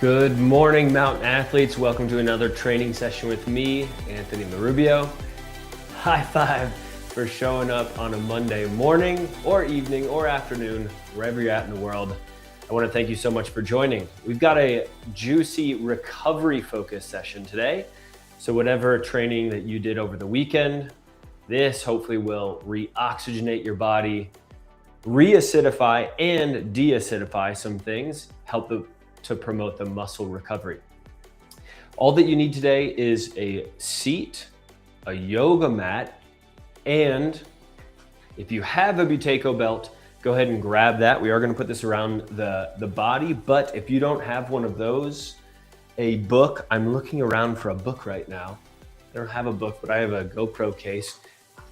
Good morning, mountain athletes. Welcome to another training session with me, Anthony Marubio. High five for showing up on a Monday morning or evening or afternoon, wherever you're at in the world. I want to thank you so much for joining. We've got a juicy recovery focus session today. So whatever training that you did over the weekend, this hopefully will re-oxygenate your body, re-acidify and de-acidify some things, help to promote the muscle recovery. All that you need today is a seat, a yoga mat, and if you have a Buteyko Belt, go ahead and grab that. We are going to put this around the body, but if you don't have one of those, a book. I'm looking around for a book right now. I don't have a book, but I have a GoPro case.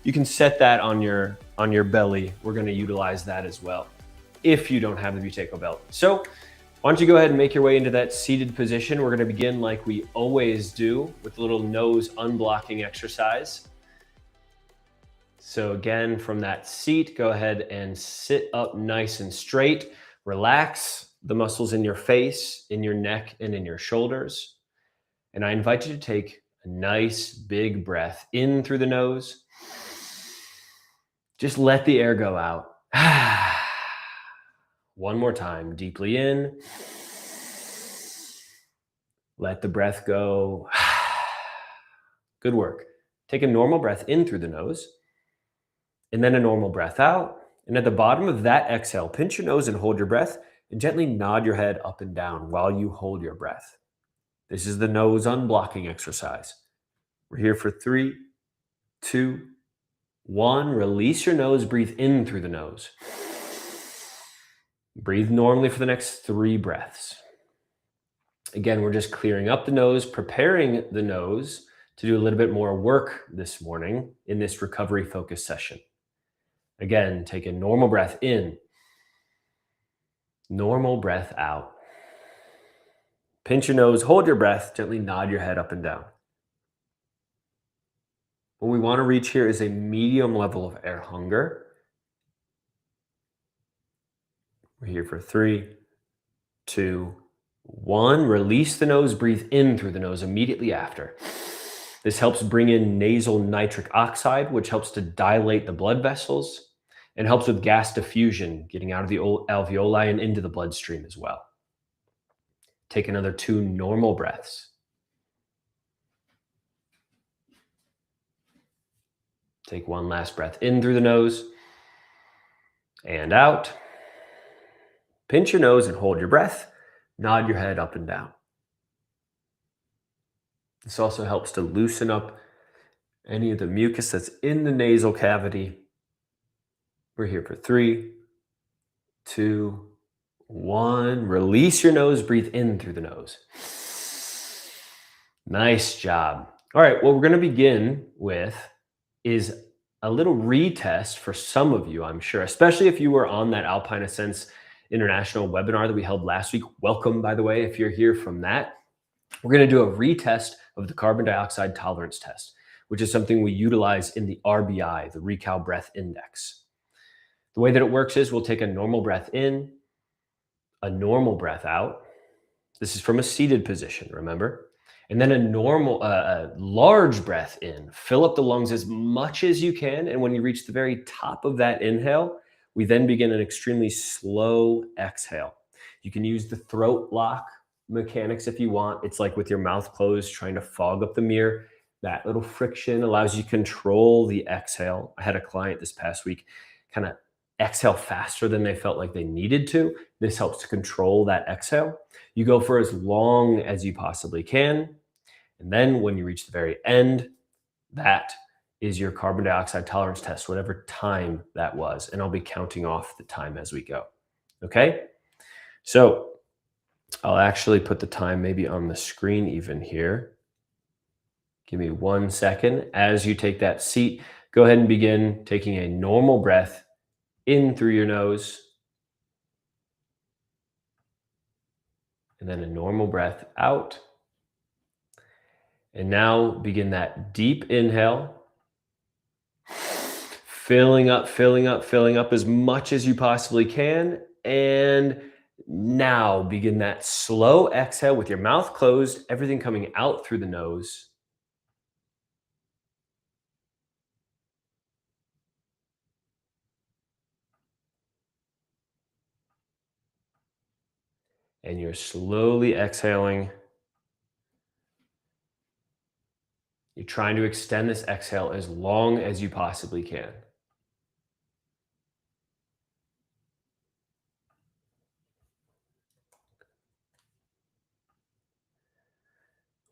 You can set that on your belly. We're going to utilize that as well if you don't have the Buteyko Belt. So why don't you go ahead and make your way into that seated position. We're going to begin like we always do with a little nose unblocking exercise. So again, from that seat, go ahead and sit up nice and straight. Relax the muscles in your face, in your neck, and in your shoulders. And I invite you to take a nice big breath in through the nose. Just let the air go out. One more time, deeply in. Let the breath go. Good work. Take a normal breath in through the nose, and then a normal breath out. And at the bottom of that exhale, pinch your nose and hold your breath, and gently nod your head up and down while you hold your breath. This is the nose unblocking exercise. We're here for 3, 2, 1. Release your nose, breathe in through the nose. Breathe normally for the next 3 breaths. Again, we're just clearing up the nose, preparing the nose to do a little bit more work this morning in this recovery focus session. Again, take a normal breath in, normal breath out. Pinch your nose, hold your breath, gently nod your head up and down. What we want to reach here is a medium level of air hunger. We're here for 3, 2, 1. Release the nose, breathe in through the nose immediately after. This helps bring in nasal nitric oxide, which helps to dilate the blood vessels and helps with gas diffusion, getting out of the alveoli and into the bloodstream as well. Take another 2 normal breaths. Take one last breath in through the nose and out. Pinch your nose and hold your breath. Nod your head up and down. This also helps to loosen up any of the mucus that's in the nasal cavity. We're here for 3, 2, 1. Release your nose, breathe in through the nose. Nice job. All right, what we're going to begin with is a little retest for some of you, I'm sure, especially if you were on that Alpine Ascents International webinar that we held last week. Welcome, by the way, if you're here from that. We're going to do a retest of the carbon dioxide tolerance test, which is something we utilize in the RBI, the Recal Breath Index. The way that it works is we'll take a normal breath in, a normal breath out. This is from a seated position, remember? And then a large breath in. Fill up the lungs as much as you can. And when you reach the very top of that inhale, we then begin an extremely slow exhale. You can use the throat lock mechanics if you want. It's like with your mouth closed, trying to fog up the mirror. That little friction allows you to control the exhale. I had a client this past week kind of exhale faster than they felt like they needed to. This helps to control that exhale. You go for as long as you possibly can. And then when you reach the very end, that is your carbon dioxide tolerance test, whatever time that was. And I'll be counting off the time as we go. Okay? So I'll actually put the time maybe on the screen even here. Give me 1 second. As you take that seat, go ahead and begin taking a normal breath in through your nose. And then a normal breath out. And now begin that deep inhale. Filling up as much as you possibly can. And Now begin that slow exhale with your mouth closed, everything coming out through the nose. And you're slowly exhaling. You're trying to extend this exhale as long as you possibly can.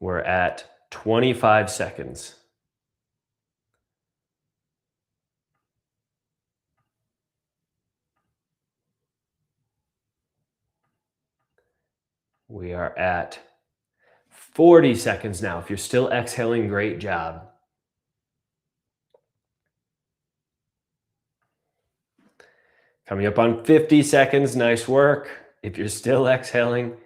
We're at 25 seconds. We are at 40 seconds now. If you're still exhaling, great job. Coming up on 50 seconds, nice work. If you're still exhaling,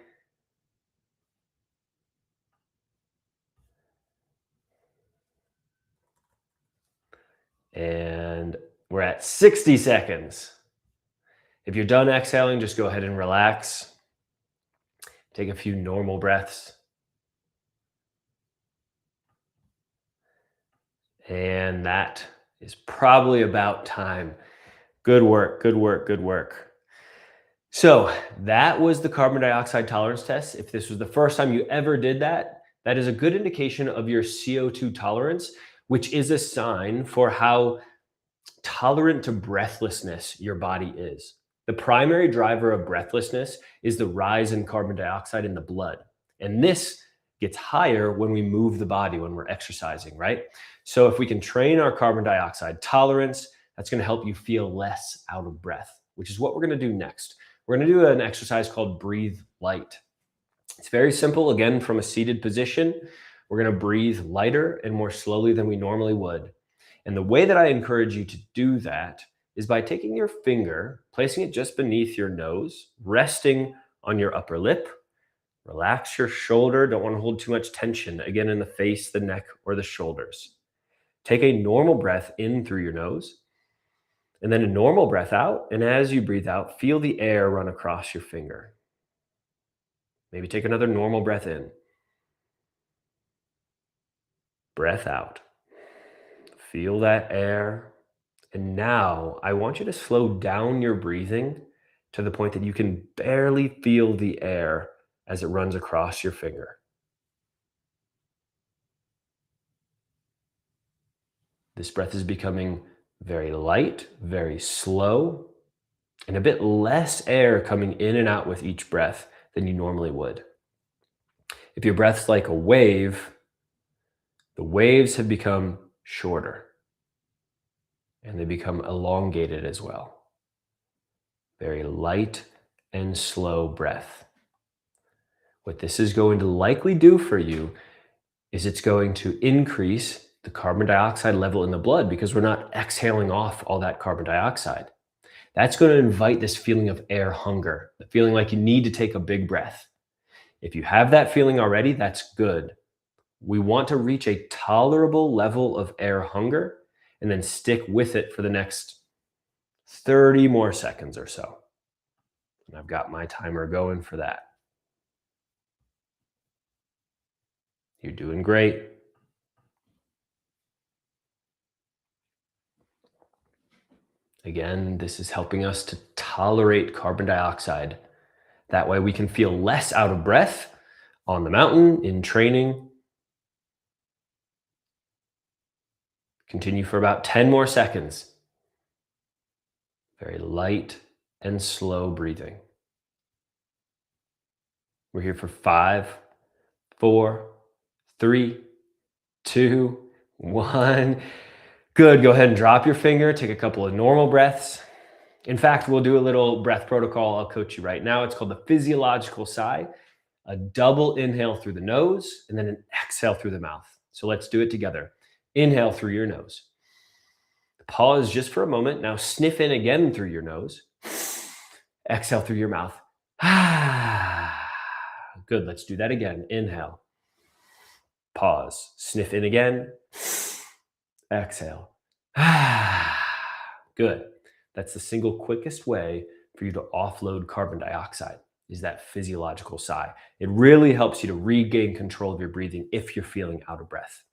and we're at 60 seconds. If you're done exhaling, just go ahead and relax. Take a few normal breaths. And that is probably about time. Good work, good work, good work. So that was the carbon dioxide tolerance test. If this was the first time you ever did that, that is a good indication of your CO2 tolerance, which is a sign for how tolerant to breathlessness your body is. The primary driver of breathlessness is the rise in carbon dioxide in the blood. And this gets higher when we move the body, when we're exercising, right? So if we can train our carbon dioxide tolerance, that's going to help you feel less out of breath, which is what we're going to do next. We're going to do an exercise called Breathe Light. It's very simple. Again, from a seated position, we're going to breathe lighter and more slowly than we normally would. And the way that I encourage you to do that is by taking your finger, placing it just beneath your nose, resting on your upper lip. Relax your shoulder. Don't want to hold too much tension, again, in the face, the neck, or the shoulders. Take a normal breath in through your nose, and then a normal breath out. And as you breathe out, feel the air run across your finger. Maybe take another normal breath in. Breath out. Feel that air. And now I want you to slow down your breathing to the point that you can barely feel the air as it runs across your finger. This breath is becoming very light, very slow, and a bit less air coming in and out with each breath than you normally would. If your breath's like a wave, the waves have become shorter and they become elongated as well. Very light and slow breath. What this is going to likely do for you is it's going to increase the carbon dioxide level in the blood because we're not exhaling off all that carbon dioxide. That's going to invite this feeling of air hunger, the feeling like you need to take a big breath. If you have that feeling already, that's good. We want to reach a tolerable level of air hunger and then stick with it for the next 30 more seconds or so. And I've got my timer going for that. You're doing great. Again, this is helping us to tolerate carbon dioxide. That way we can feel less out of breath on the mountain, in training. Continue for about 10 more seconds. Very light and slow breathing. We're here for 5, 4, 3, 2, 1. Good. Go ahead and drop your finger. Take a couple of normal breaths. In fact, we'll do a little breath protocol. I'll coach you right now. It's called the physiological sigh. A double inhale through the nose and then an exhale through the mouth. So let's do it together. Inhale through your nose. Pause just for a moment. Now sniff in again through your nose. Exhale through your mouth. Good. Let's do that again. Inhale. Pause. Sniff in again. Exhale. Good. That's the single quickest way for you to offload carbon dioxide. is that physiological sigh. It really helps you to regain control of your breathing if you're feeling out of breath.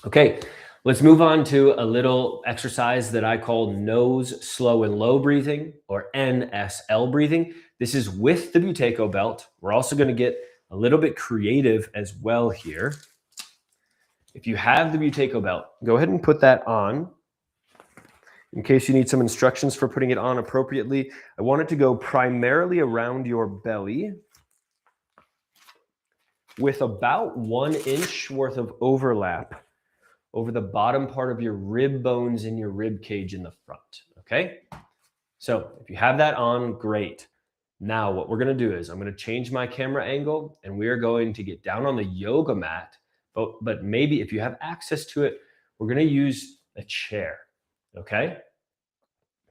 Okay, let's move on to a little exercise that I call nose slow and low breathing, or NSL breathing. This is with the Buteyko Belt. We're also going to get a little bit creative as well here. If you have the Buteyko Belt, go ahead and put that on. In case you need some instructions for putting it on appropriately, I want it to go primarily around your belly with about 1 inch worth of overlap over the bottom part of your rib bones in your rib cage in the front, okay? So if you have that on, great. Now what we're gonna do is I'm gonna change my camera angle and we are going to get down on the yoga mat, but maybe if you have access to it, we're gonna use a chair, okay?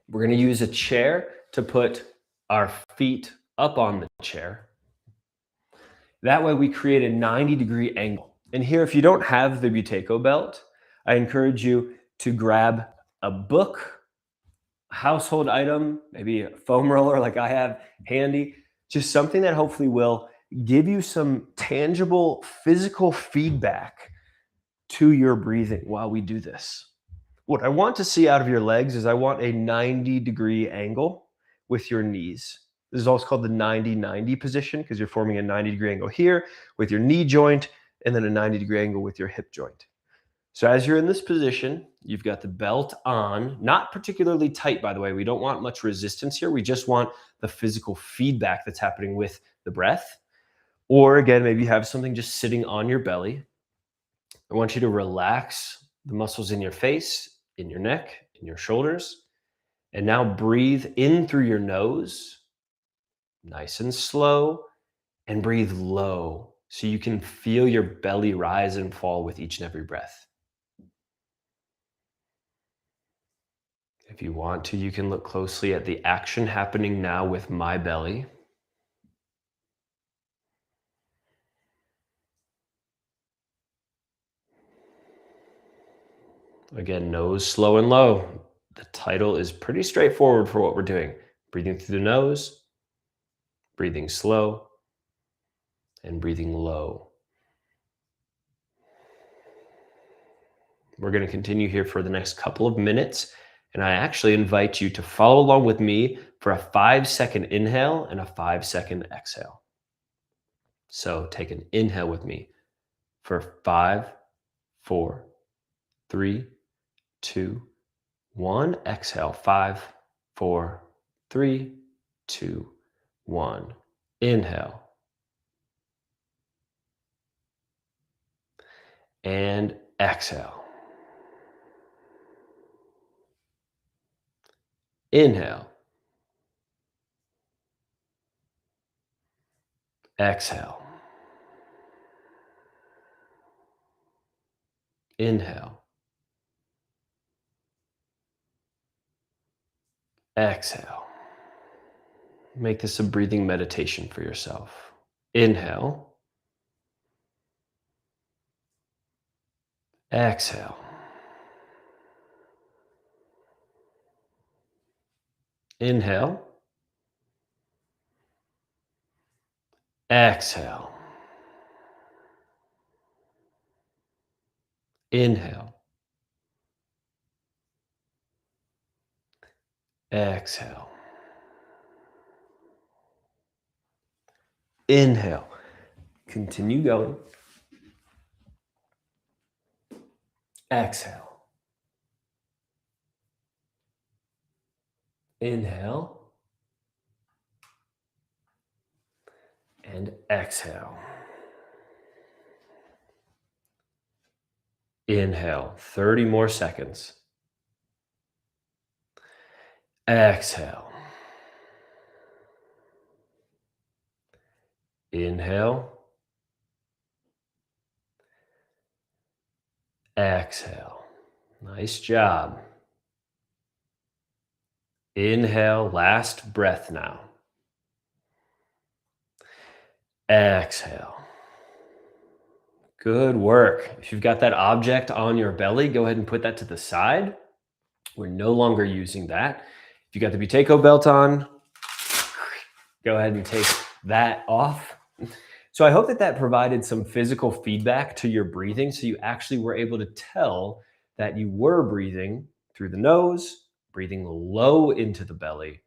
We're gonna use a chair to put our feet up on the chair. That way we create a 90-degree angle. And here, if you don't have the Buteyko Belt, I encourage you to grab a book, a household item, maybe a foam roller like I have handy, just something that hopefully will give you some tangible physical feedback to your breathing while we do this. What I want to see out of your legs is I want a 90-degree angle with your knees. This is also called the 90-90 position because you're forming a 90-degree angle here with your knee joint and then a 90-degree angle with your hip joint. So as you're in this position, you've got the belt on, not particularly tight, by the way. We don't want much resistance here. We just want the physical feedback that's happening with the breath. Or again, maybe you have something just sitting on your belly. I want you to relax the muscles in your face, in your neck, in your shoulders. And now breathe in through your nose, nice and slow, and breathe low so you can feel your belly rise and fall with each and every breath. If you want to, you can look closely at the action happening now with my belly. Again, nose slow and low. The title is pretty straightforward for what we're doing. Breathing through the nose, breathing slow, and breathing low. We're going to continue here for the next couple of minutes. And I actually invite you to follow along with me for a 5-second inhale and a 5-second exhale. So take an inhale with me for 5, 4, 3, 2, 1. Exhale, 5, 4, 3, 2, 1. Inhale. And exhale. Inhale. Exhale. Inhale. Exhale. Make this a breathing meditation for yourself. Inhale. Exhale. Inhale. Exhale. Inhale. Exhale. Inhale. Continue going. Exhale. Inhale. And exhale. Inhale, 30 more seconds. Exhale. Inhale. Exhale. Nice job. Inhale, last breath now. Exhale. Good work. If you've got that object on your belly, go ahead and put that to the side. We're no longer using that. If you got the Buteyko Belt on, go ahead and take that off. So I hope that that provided some physical feedback to your breathing, so you actually were able to tell that you were breathing through the nose, breathing low into the belly.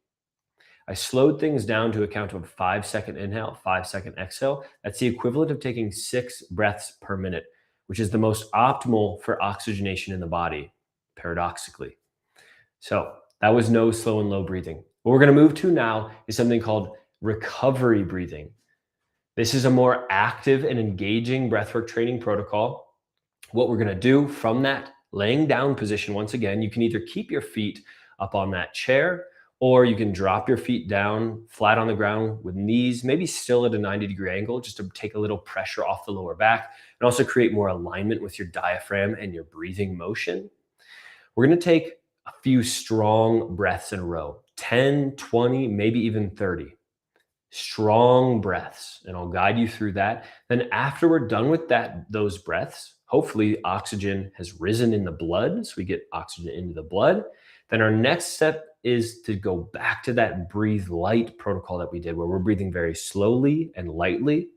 I slowed things down to a count of 5-second inhale, 5-second exhale. That's the equivalent of taking 6 breaths per minute, which is the most optimal for oxygenation in the body, paradoxically. So that was nose, slow, and low breathing. What we're going to move to now is something called recovery breathing. This is a more active and engaging breathwork training protocol. What we're going to do from that laying down position, once again, you can either keep your feet up on that chair, or you can drop your feet down flat on the ground with knees maybe still at a 90-degree angle, just to take a little pressure off the lower back and also create more alignment with your diaphragm and your breathing motion. We're going to take a few strong breaths in a row, 10, 20, maybe even 30. Strong breaths, and I'll guide you through that. Then after we're done with those breaths, hopefully oxygen has risen in the blood, so we get oxygen into the blood. Then our next step is to go back to that breathe light protocol that we did, where we're breathing very slowly and lightly.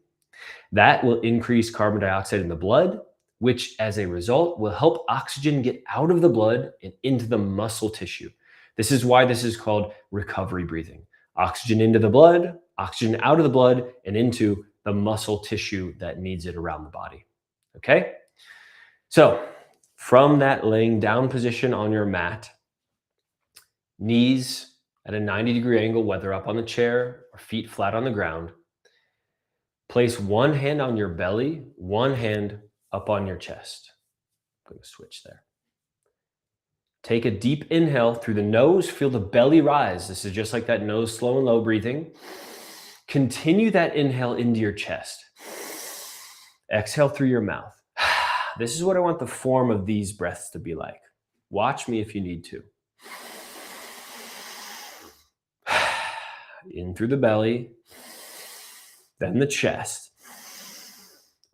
That will increase carbon dioxide in the blood, which as a result will help oxygen get out of the blood and into the muscle tissue. This is why this is called recovery breathing. Oxygen into the blood, oxygen out of the blood, and into the muscle tissue that needs it around the body. Okay? So from that laying down position on your mat, knees at a 90-degree angle, whether up on the chair or feet flat on the ground, place one hand on your belly, one hand up on your chest. I'm going to switch there. Take a deep inhale through the nose. Feel the belly rise. This is just like that nose, slow and low breathing. Continue that inhale into your chest. Exhale through your mouth. This is what I want the form of these breaths to be like. Watch me if you need to. In through the belly, then the chest.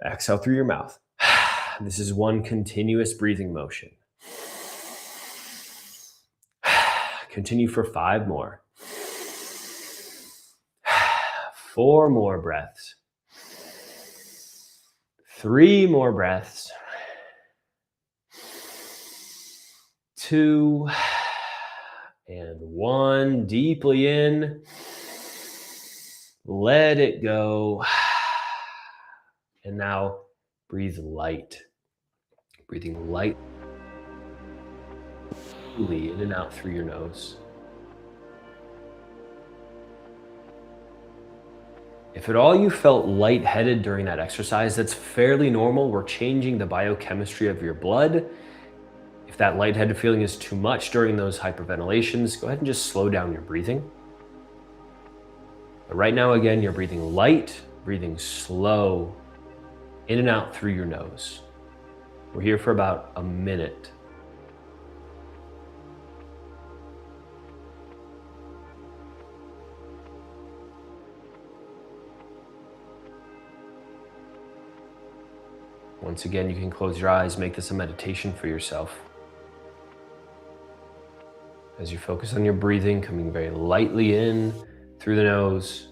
Exhale through your mouth. This is one continuous breathing motion. Continue for 5 more. 4 more breaths. 3 more breaths. 2 and 1. Deeply in. Let it go. And now breathe light. Breathing light. In and out through your nose. If at all you felt lightheaded during that exercise, that's fairly normal. We're changing the biochemistry of your blood. If that lightheaded feeling is too much during those hyperventilations, go ahead and just slow down your breathing. But right now, again, you're breathing light, breathing slow, in and out through your nose. We're here for about a minute. Once again, you can close your eyes, make this a meditation for yourself. As you focus on your breathing, coming very lightly in through the nose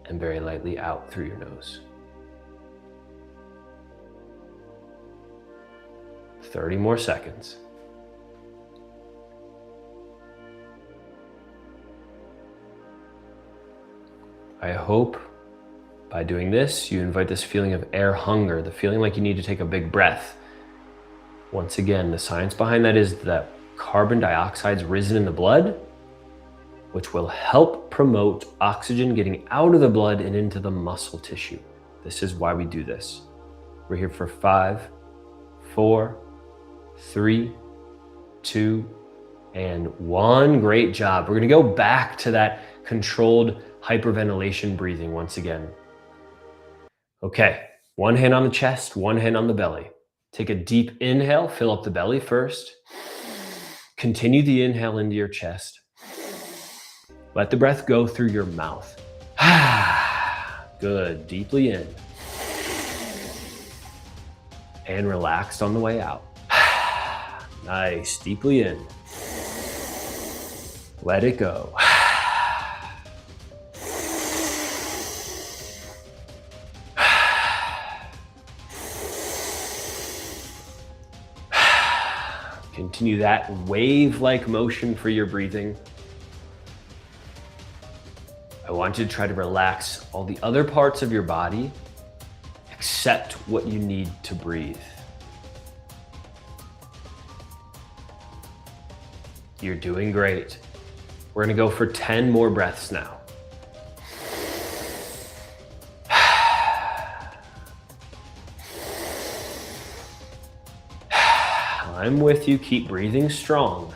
and very lightly out through your nose. 30 more seconds. I hope by doing this, you invite this feeling of air hunger, the feeling like you need to take a big breath. Once again, the science behind that is that carbon dioxide's risen in the blood, which will help promote oxygen getting out of the blood and into the muscle tissue. This is why we do this. We're here for 5, 4, 3, 2, and 1. Great job. We're gonna go back to that controlled hyperventilation breathing once again. Okay, one hand on the chest, one hand on the belly. Take a deep inhale, fill up the belly first. Continue the inhale into your chest. Let the breath go through your mouth. Good, deeply in. And relaxed on the way out. Nice, deeply in. Let it go. Continue that wave-like motion for your breathing. I want you to try to relax all the other parts of your body except what you need to breathe. You're doing great. We're gonna go for 10 more breaths now. I'm with you, keep breathing strong.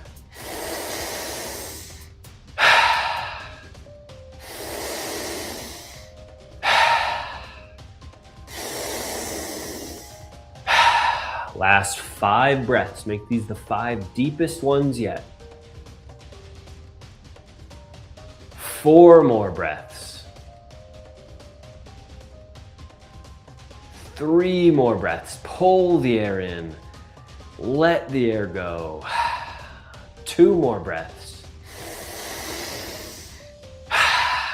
Last 5 breaths, make these the 5 deepest ones yet. 4 more breaths. 3 more breaths, pull the air in. Let the air go. 2 more breaths.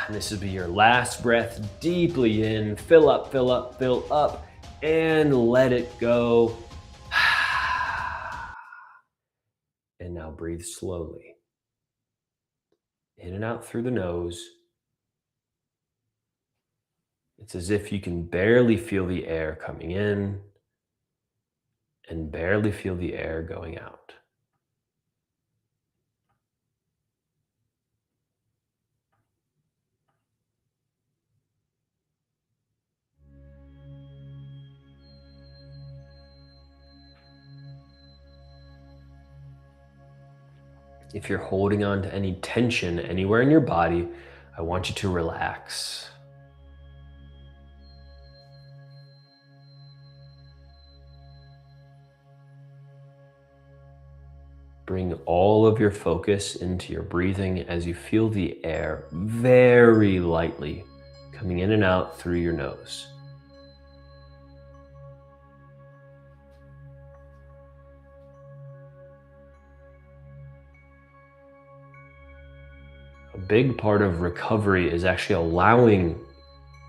And this will be your last breath, deeply in. Fill up, fill up, fill up, and let it go. And now breathe slowly. In and out through the nose. It's as if you can barely feel the air coming in and barely feel the air going out. If you're holding on to any tension anywhere in your body, I want you to relax. Bring all of your focus into your breathing as you feel the air very lightly coming in and out through your nose. A big part of recovery is actually allowing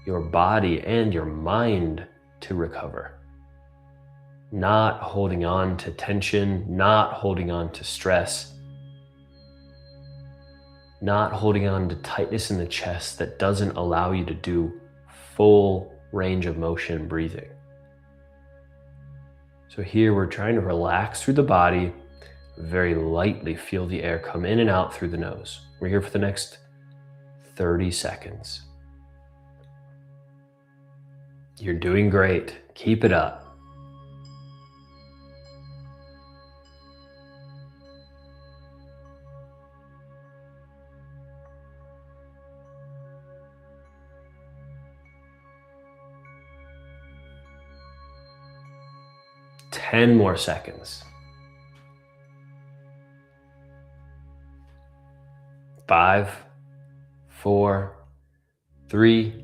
your body and your mind to recover. Not holding on to tension, not holding on to stress, not holding on to tightness in the chest that doesn't allow you to do full range of motion breathing. So here we're trying to relax through the body, very lightly feel the air come in and out through the nose. We're here for the next 30 seconds. You're doing great. Keep it up. Ten more seconds. 5, 4, 3,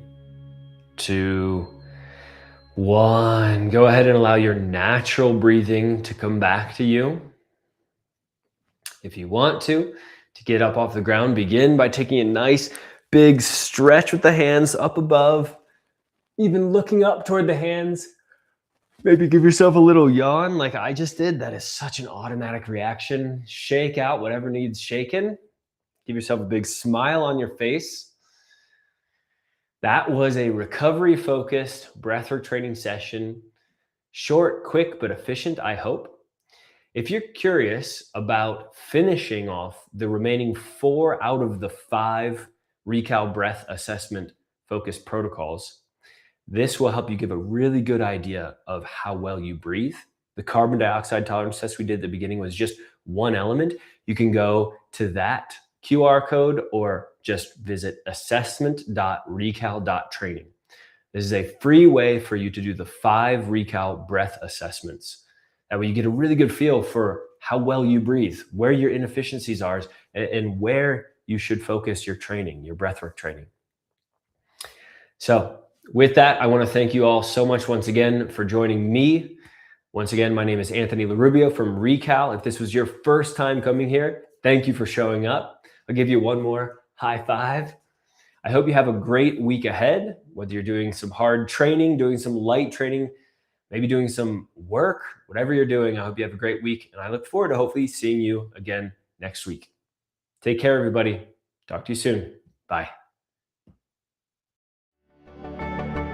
2, 1. Go ahead and allow your natural breathing to come back to you. If you want to get up off the ground, begin by taking a nice big stretch with the hands up above, even looking up toward the hands. Maybe give yourself a little yawn like I just did. That is such an automatic reaction. Shake out whatever needs shaken. Give yourself a big smile on your face. That was a recovery-focused breathwork training session. Short, quick, but efficient, I hope. If you're curious about finishing off the remaining 4 out of the 5 Recal breath assessment focused protocols, this will help you give a really good idea of how well you breathe. The carbon dioxide tolerance test we did at the beginning was just one element. You can go to that QR code or just visit assessment.recal.training. This is a free way for you to do the 5 Recal breath assessments. That way you get a really good feel for how well you breathe, where your inefficiencies are, and where you should focus your training, your breathwork training. So with that, I want to thank you all so much once again for joining me. Once again, my name is Anthony LaRubio from Recal. If this was your first time coming here, thank you for showing up. I'll give you one more high five. I hope you have a great week ahead, whether you're doing some hard training, doing some light training. maybe doing some work, whatever you're doing. I hope you have a great week, and I look forward to hopefully seeing you again next week. Take care, everybody. Talk to you soon. Bye.